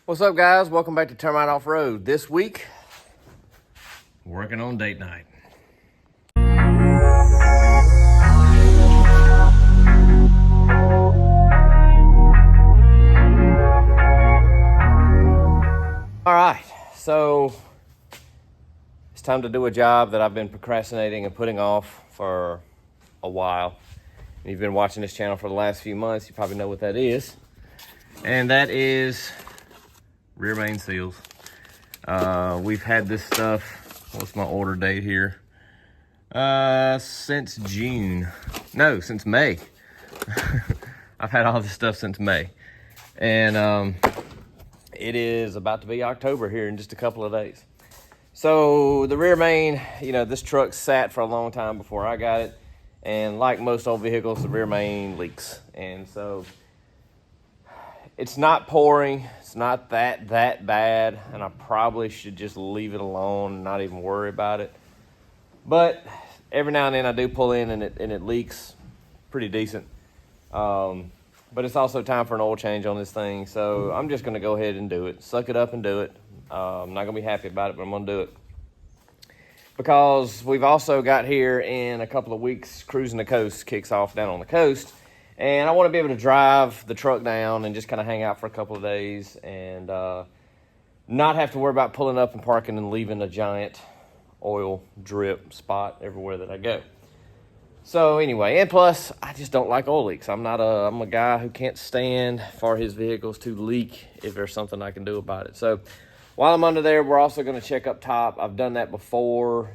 What's up, guys? Welcome back to Termite Off-Road. This week, working on date night. All right, so it's time to do a job that I've been procrastinating and putting off for a while. If you've been watching this channel for the last few months, you probably know what that is. And that is rear main seals. We've had this stuff, what's my order date here? Since June. No, since May. I've had all this stuff since May. And it is about to be October here in just a couple of days. So the rear main, this truck sat for a long time before I got it. And like most old vehicles, the rear main leaks. And so it's not pouring. It's not that bad, and I probably should just leave it alone and not even worry about it. But every now and then I do pull in and it leaks pretty decent. But it's also time for an oil change on this thing, so I'm just going to go ahead and do it. Suck it up and do it. I'm not going to be happy about it, but I'm going to do it. Because we've also got here in a couple of weeks, Cruisin the Coast kicks off down on the coast. And I want to be able to drive the truck down and just kind of hang out for a couple of days and not have to worry about pulling up and parking and leaving a giant oil drip spot everywhere that I go. So anyway, and plus, I just don't like oil leaks. I'm a guy who can't stand for his vehicles to leak if there's something I can do about it. So while I'm under there, we're also going to check up top. I've done that before.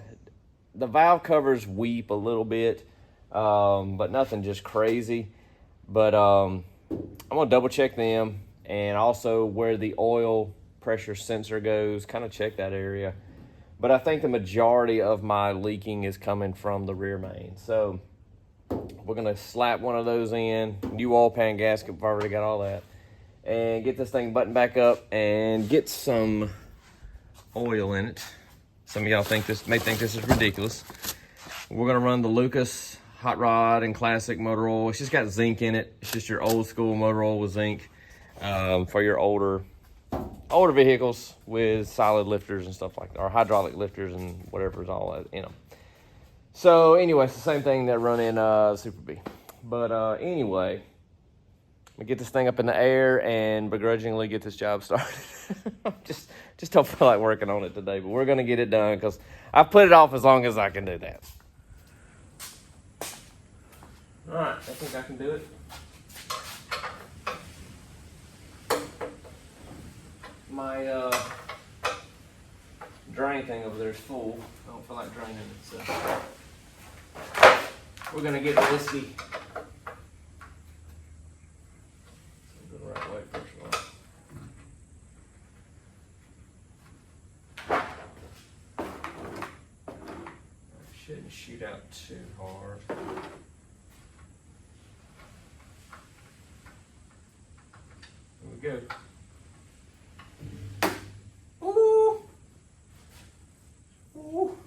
The valve covers weep a little bit, but nothing just crazy. But I'm going to double check them, and also where the oil pressure sensor goes, kind of check that area. But I think the majority of my leaking is coming from the rear main. So we're going to slap one of those in, new oil pan gasket, I've already got all that, and get this thing buttoned back up and get some oil in it. Some of y'all may think this is ridiculous. We're going to run the Lucas Hot Rod and Classic motor oil. It's just got zinc in it. It's just your old school motor oil with zinc for your older vehicles with solid lifters and stuff like that, or hydraulic lifters and whatever's all in them. So anyway, it's the same thing that run in Super B. But anyway, I'm gonna get this thing up in the air and begrudgingly get this job started. just don't feel like working on it today, but we're gonna get it done because I've put it off as long as I can do that. All right, I think I can do it. My drain thing over there is full. I don't feel like draining it, so we're gonna get whiskey. Go the right way first of all. I shouldn't shoot out too hard. There we go. Ooh. Ooh.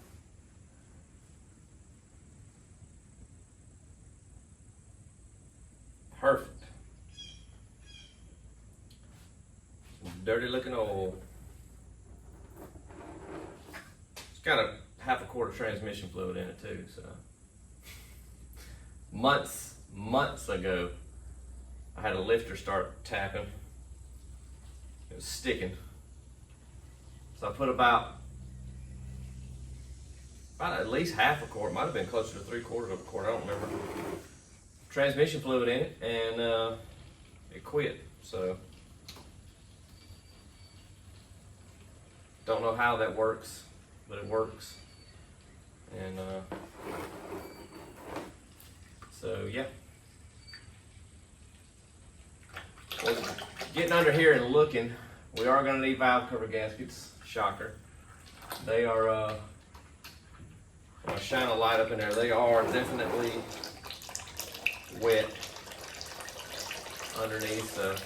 Perfect. Dirty looking oil. It's got a half a quart of transmission fluid in it too, so. Months ago, I had a lifter start tapping. It was sticking. So I put about at least half a quart, might have been closer to 3/4 of a quart, I don't remember. Transmission fluid in it, and it quit. So don't know how that works, but it works. And so yeah. Well, getting under here and looking, we are going to need valve cover gaskets. Shocker. They are, I'm going to shine a light up in there. They are definitely wet underneath. So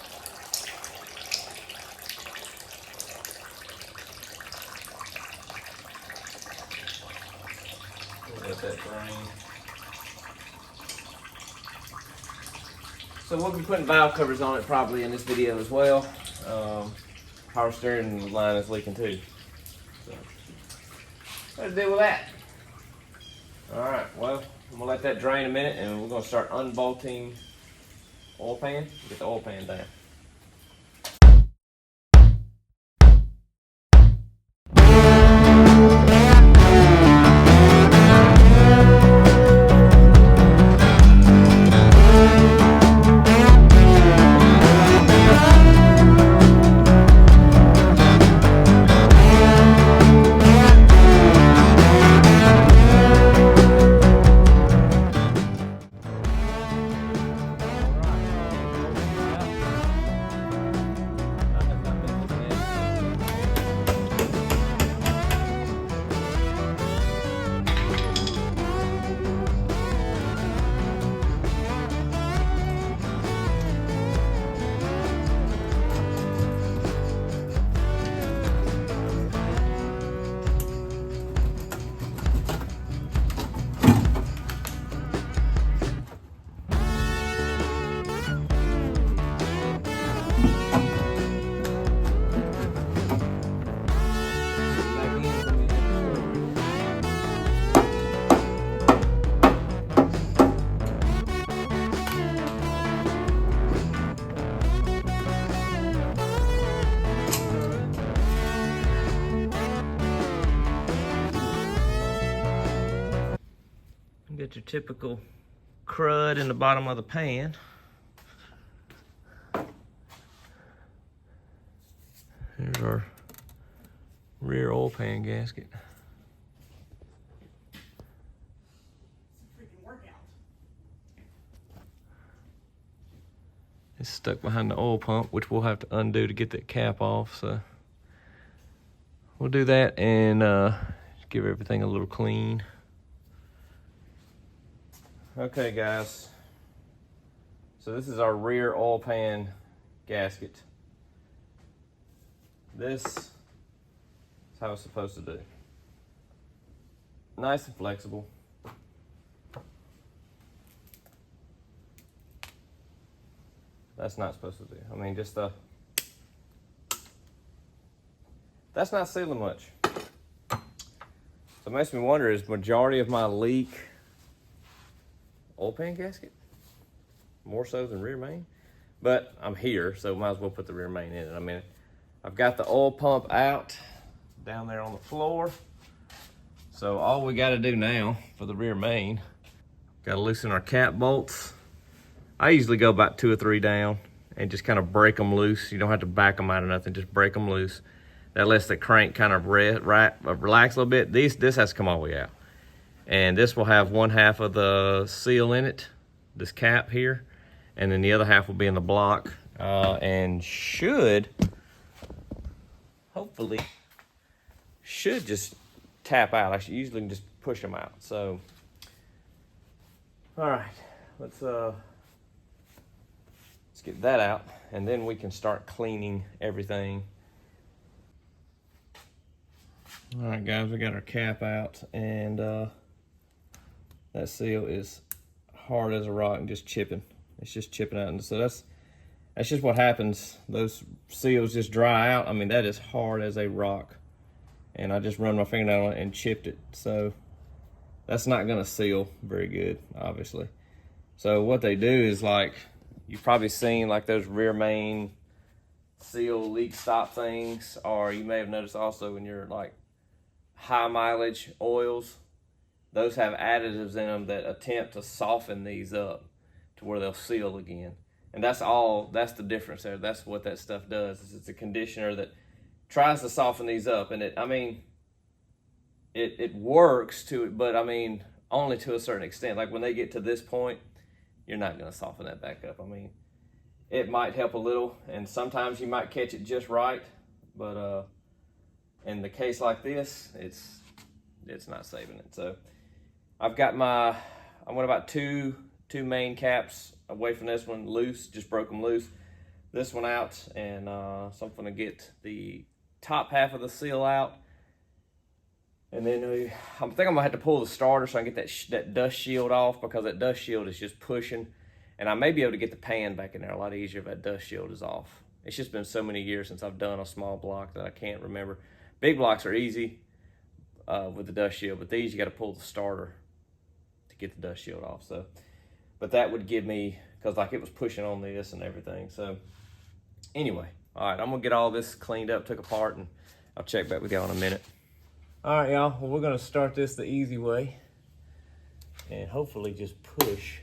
we'll let that drain. So we'll be putting valve covers on it probably in this video as well. power steering line is leaking too. So, let's deal with that. All right, well, I'm gonna let that drain a minute and we're gonna start unbolting oil pan. Get the oil pan down. Get your typical crud in the bottom of the pan. Here's our rear oil pan gasket. Freaking workout. It's stuck behind the oil pump, which we'll have to undo to get that cap off. So we'll do that and give everything a little clean. Okay guys, so this is our rear oil pan gasket. This is how it's supposed to do. Nice and flexible. That's not supposed to do. I mean, just that's not sealing much. So it makes me wonder, is majority of my leak oil pan gasket? More so than rear main? But I'm here, so might as well put the rear main in it. I mean, I've got the oil pump out down there on the floor. So all we gotta do now for the rear main, gotta loosen our cap bolts. I usually go about 2 or 3 down and just kind of break them loose. You don't have to back them out or nothing, just break them loose. That lets the crank kind of relax a little bit. This has to come all the way out. And this will have 1/2 of the seal in it, this cap here, and then the other half will be in the block, and hopefully, should just tap out. I usually can just push them out. So, all right, let's get that out, and then we can start cleaning everything. All right, guys, we got our cap out, and that seal is hard as a rock and just chipping. It's just chipping out, and so that's just what happens. Those seals just dry out. I mean, that is hard as a rock, and I just run my fingernail on it and chipped it. So that's not gonna seal very good, obviously. So what they do is, like, you've probably seen like those rear main seal leak stop things, or you may have noticed also in your like high mileage oils, those have additives in them that attempt to soften these up to where they'll seal again. And that's the difference there. That's what that stuff does. Is it's a conditioner that tries to soften these up. And it works but I mean, only to a certain extent. Like when they get to this point, you're not gonna soften that back up. I mean, it might help a little, and sometimes you might catch it just right, but in the case like this, it's not saving it. So I've got I went about two main caps away from this one loose, just broke them loose. This one out, and so I'm gonna get the top half of the seal out, and then I think I'm gonna have to pull the starter so I can get that dust shield off, because that dust shield is just pushing, and I may be able to get the pan back in there a lot easier if that dust shield is off. It's just been so many years since I've done a small block that I can't remember. Big blocks are easy with the dust shield, but these you got to pull the starter to get the dust shield off. So, but that would give me, because like it was pushing on this and everything. So anyway, all right, I'm gonna get all this cleaned up, took apart, and I'll check back with y'all in a minute. All right, y'all, well, we're gonna start this the easy way and hopefully just push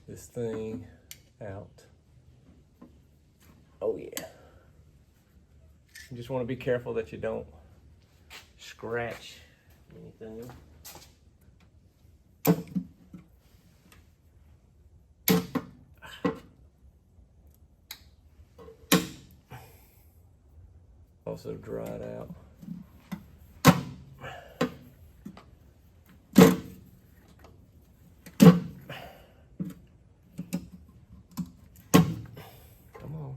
this thing out. Oh yeah. You just want to be careful that you don't scratch anything. Also dry it out. Come on.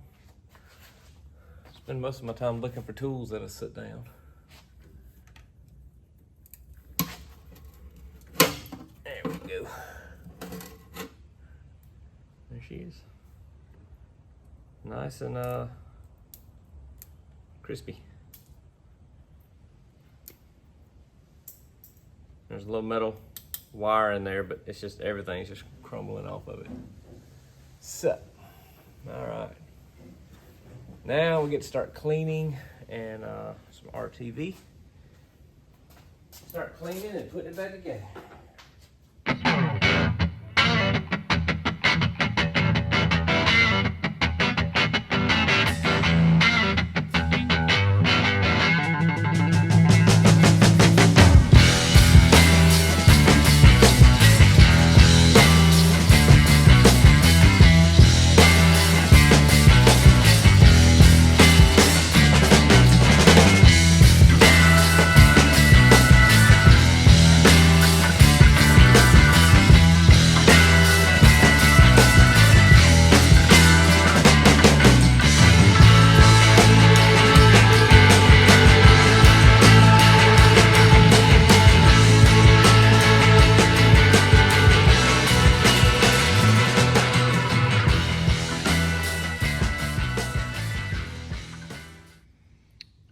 Spend most of my time looking for tools that'll sit down. There we go. There she is. Nice and crispy. There's a little metal wire in there, but it's just everything's just crumbling off of it. So, all right. Now we get to start cleaning and some RTV. Start cleaning and putting it back together.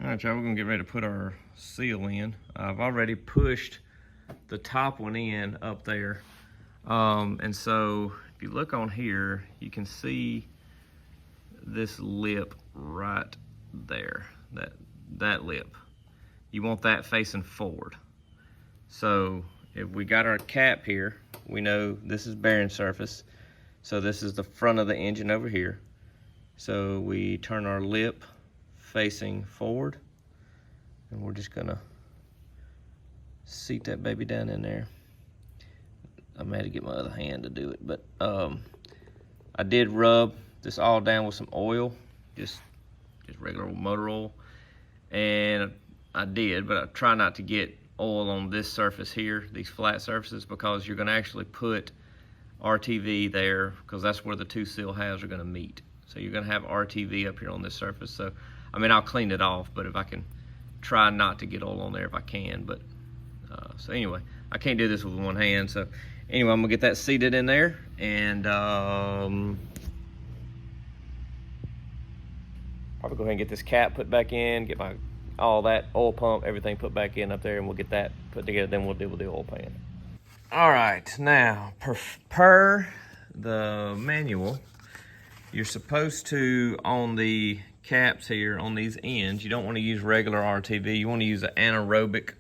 All right, y'all, we're gonna get ready to put our seal in. I've already pushed the top one in up there. And so if you look on here, you can see this lip right there, that lip. You want that facing forward. So if we got our cap here, we know this is bearing surface. So this is the front of the engine over here. So we turn our lip facing forward, and we're just gonna seat that baby down in there. I may have to get my other hand to do it, but I did rub this all down with some oil, just regular old motor oil, and I did, but I try not to get oil on this surface here, these flat surfaces, because you're gonna actually put RTV there, because that's where the two seal halves are gonna meet. So you're gonna have RTV up here on this surface. So, I mean, I'll clean it off, but if I can try not to get oil on there if I can. But so anyway, I can't do this with one hand. So anyway, I'm gonna get that seated in there, and probably go ahead and get this cap put back in, get all that oil pump, everything put back in up there, and we'll get that put together. Then we'll deal with the oil pan. All right, now per the manual, you're supposed to, on the caps here, on these ends, you don't want to use regular RTV. You want to use an anaerobic.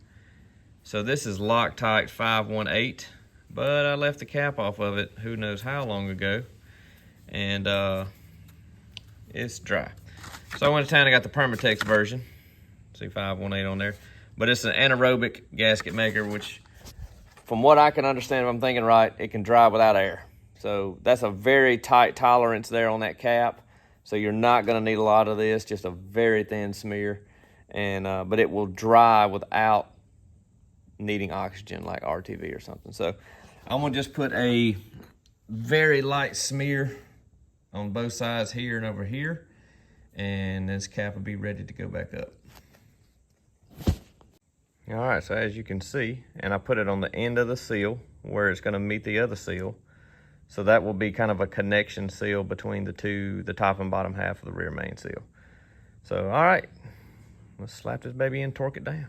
So this is Loctite 518, but I left the cap off of it who knows how long ago, and it's dry. So I went to town and got the Permatex version. See 518 on there. But it's an anaerobic gasket maker, which, from what I can understand, if I'm thinking right, it can dry without air. So that's a very tight tolerance there on that cap. So you're not gonna need a lot of this, just a very thin smear. And but it will dry without needing oxygen like RTV or something. So I'm gonna just put a very light smear on both sides here and over here, and this cap will be ready to go back up. All right, so as you can see, and I put it on the end of the seal where it's gonna meet the other seal. So that will be kind of a connection seal between the top and bottom half of the rear main seal. So, all right, let's slap this baby in, torque it down.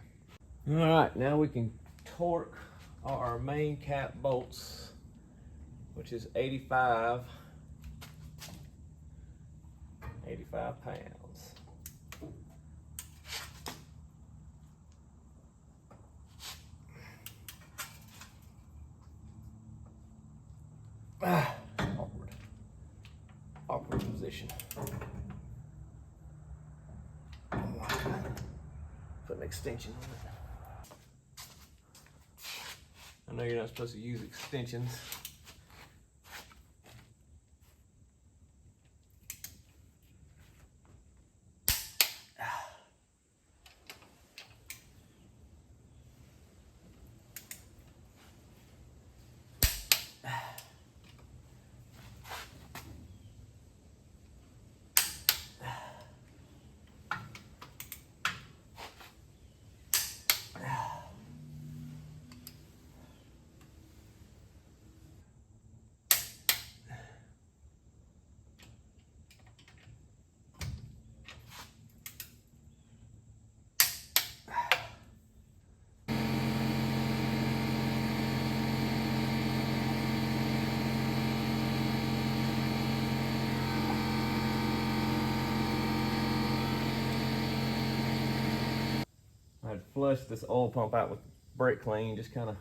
All right, now we can torque our main cap bolts, which is 85 pounds. Awkward position. Put an extension on it. I know you're not supposed to use extensions. I'd flushed this oil pump out with brake clean, just kind of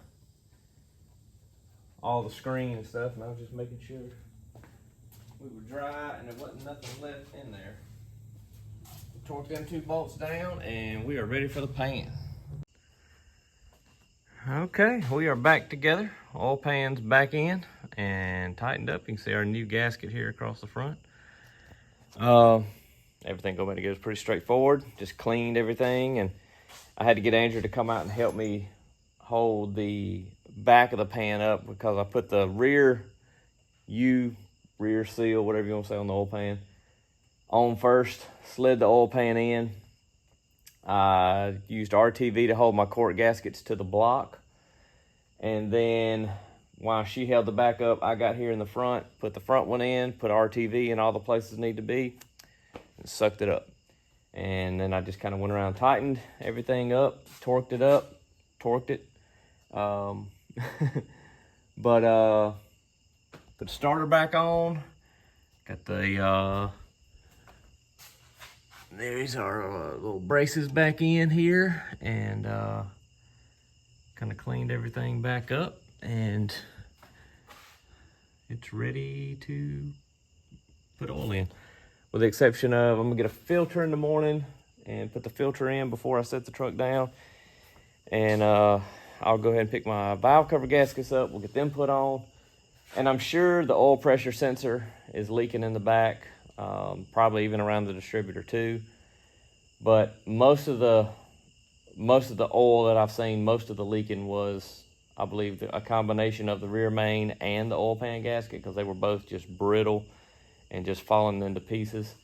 all the screen and stuff, and I was just making sure we were dry and there wasn't nothing left in there. Torque them 2 bolts down and we are ready for the pan. Okay, we are back together. Oil pan's back in and tightened up. You can see our new gasket here across the front. Everything going together is pretty straightforward. Just cleaned everything, and I had to get Andrew to come out and help me hold the back of the pan up because I put the rear seal, whatever you want to say, on the oil pan on first, slid the oil pan in. I used RTV to hold my quart gaskets to the block, and then while she held the back up, I got here in the front, put the front one in, put RTV in all the places need to be, and sucked it up. And then I just kind of went around, tightened everything up, torqued it up, torqued it. Put the starter back on. Got the, there's our little braces back in here, and kind of cleaned everything back up, and it's ready to put oil in. With the exception of, I'm gonna get a filter in the morning and put the filter in before I set the truck down. And I'll go ahead and pick my valve cover gaskets up. We'll get them put on. And I'm sure the oil pressure sensor is leaking in the back, probably even around the distributor too. But most of the oil that I've seen, most of the leaking was, I believe, a combination of the rear main and the oil pan gasket, because they were both just brittle and just falling into pieces.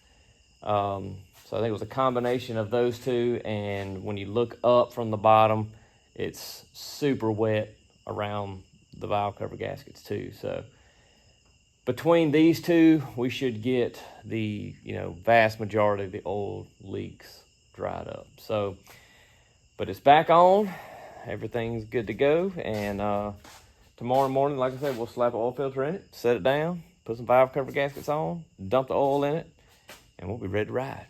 So I think it was a combination of those two, and when you look up from the bottom, it's super wet around the valve cover gaskets too. So between these two, we should get the vast majority of the oil leaks dried up. So, but it's back on, everything's good to go, and tomorrow morning, like I said, we'll slap an oil filter in it, set it down, put some valve cover gaskets on, dump the oil in it, and we'll be ready to ride.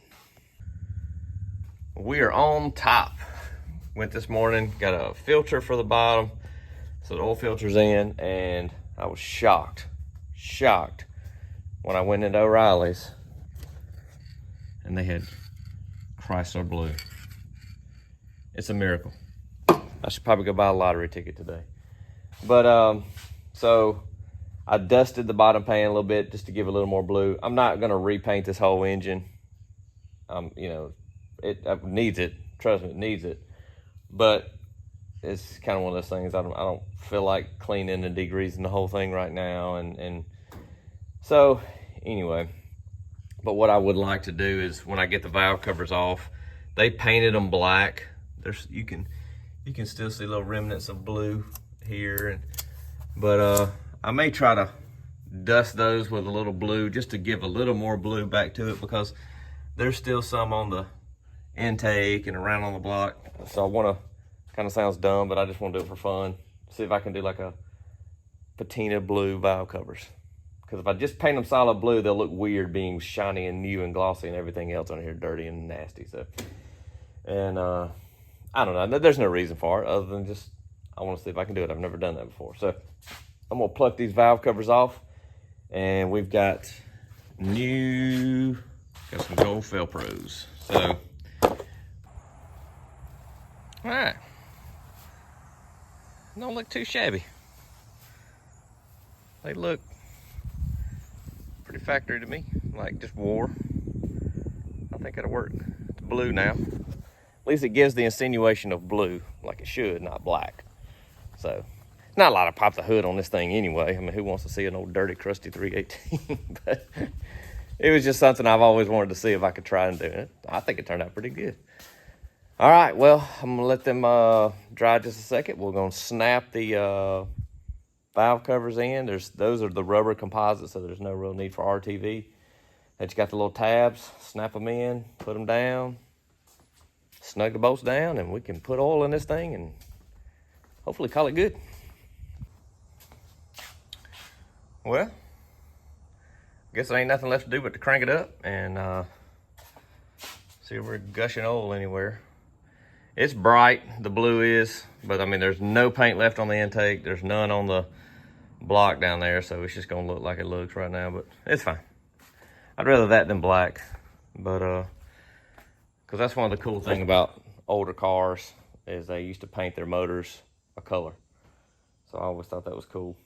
We are on top. Went this morning, got a filter for the bottom, so the oil filter's in, and I was shocked when I went into O'Reilly's and they had Chrysler Blue. It's a miracle. I should probably go buy a lottery ticket today. But so I dusted the bottom pan a little bit just to give it a little more blue. I'm not gonna repaint this whole engine. It needs it. Trust me, it needs it. But it's kind of one of those things. I don't feel like cleaning and degreasing the whole thing right now, and so anyway. But what I would like to do is, when I get the valve covers off, they painted them black. You can still see little remnants of blue here, but I may try to dust those with a little blue just to give a little more blue back to it, because there's still some on the intake and around on the block. So I want to, kind of sounds dumb, but I just want to do it for fun. See if I can do like a patina blue valve covers. Because if I just paint them solid blue, they'll look weird being shiny and new and glossy and everything else on here dirty and nasty. So, and I don't know. There's no reason for it other than just I want to see if I can do it. I've never done that before. So I'm going to pluck these valve covers off. And we've got some gold Felpros. So, all right. Don't look too shabby. They look pretty factory to me, like just war. I think it'll work. It's blue now. At least it gives the insinuation of blue, like it should, not black. So, not a lot of pop the hood on this thing anyway. I mean, who wants to see an old dirty, crusty 318? But it was just something I've always wanted to see if I could try and do it. I think it turned out pretty good. All right, well, I'm gonna let them dry just a second. We're gonna snap the valve covers in. Those are the rubber composites, so there's no real need for RTV. Then you got the little tabs, snap them in, put them down, snug the bolts down, and we can put oil in this thing and hopefully call it good. Well, I guess there ain't nothing left to do but to crank it up and see if we're gushing oil anywhere. It's bright, the blue is, but I mean, there's no paint left on the intake. There's none on the block down there, so it's just gonna look like it looks right now, but it's fine. I'd rather that than black, but because that's one of the cool things about older cars is they used to paint their motors a color. So I always thought that was cool.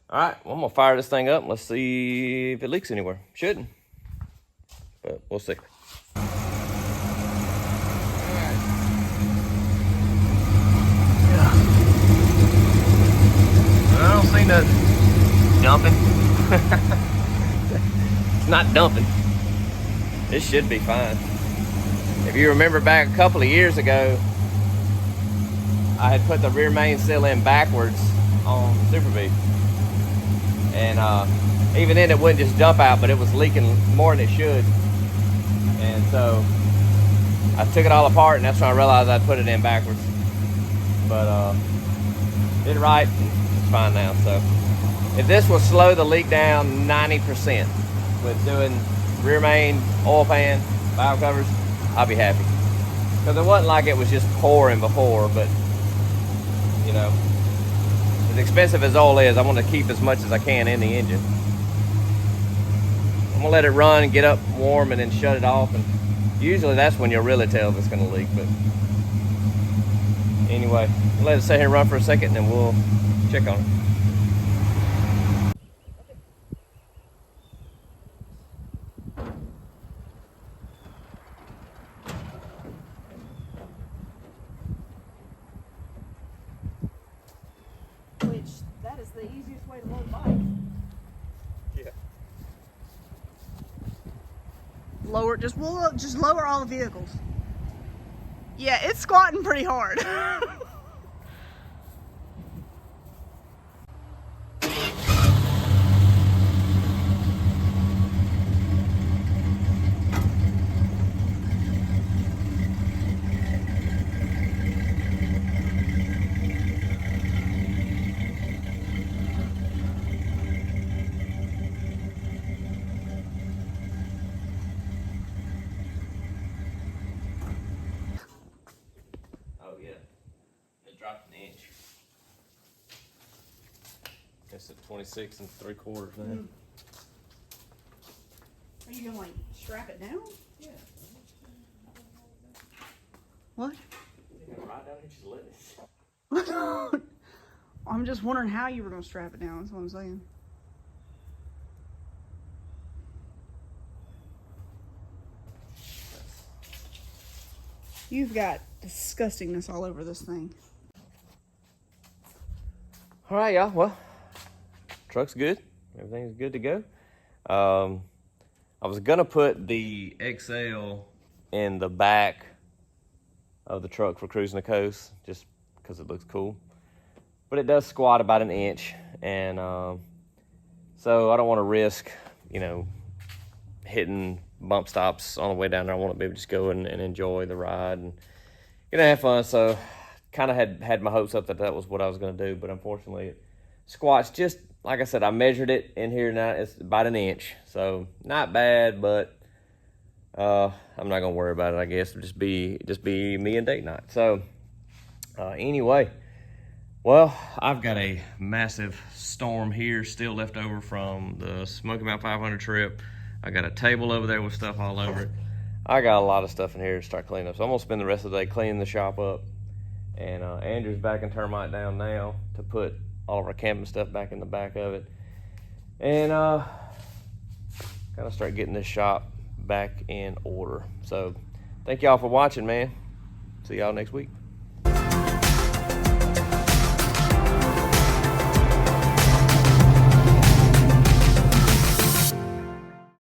All right, well, I'm gonna fire this thing up and let's see if it leaks anywhere. Shouldn't, but we'll see. I don't see nothing dumping. It's not dumping. This should be fine. If you remember back a couple of years ago, I had put the rear main seal in backwards on Super Beef. And even then it wouldn't just dump out, but it was leaking more than it should. And so I took it all apart, and that's when I realized I'd put it in backwards. But did it right. It's fine now. So if this will slow the leak down 90% with doing rear main, oil pan, valve covers, I'll be happy. Because it wasn't like it was just pouring before, but you know, as expensive as oil is, I want to keep as much as I can in the engine. I'm gonna let it run and get up warm and then shut it off, and usually that's when you'll really tell if it's gonna leak. But anyway, let it sit here and run for a second, and then we'll check on it. Which, that is the easiest way to load a bike. Yeah. Lower, just lower all the vehicles. Yeah, it's squatting pretty hard. Oh yeah, it dropped an inch. It's at 26 3/4 now. Are you gonna like strap it down? Yeah. What? Right down and just let it. I'm just wondering how you were gonna strap it down. That's what I'm saying. You've got disgustingness all over this thing. All right, y'all. Well, truck's good. Everything's good to go. I was gonna put the XL in the back of the truck for Cruisin the Coast, just because it looks cool. But it does squat about an inch, and So I don't want to risk, hitting bump stops on the way down there. I want to be able to just go and enjoy the ride and have fun. So kind of had my hopes up that was what I was going to do, but unfortunately it squats just, like I said, I measured it in here now. It's about an inch. So not bad, but I'm not going to worry about it, I guess. It'll just be me and date night. So anyway, well, I've got a massive storm here still left over from the Smoky Mountain 500 trip. I got a table over there with stuff all over it. I got a lot of stuff in here to start cleaning up. So I'm gonna spend the rest of the day cleaning the shop up. And Andrew's back in termite down now to put all of our camping stuff back in the back of it. And kind of start getting this shop back in order. So thank y'all for watching, man. See y'all next week.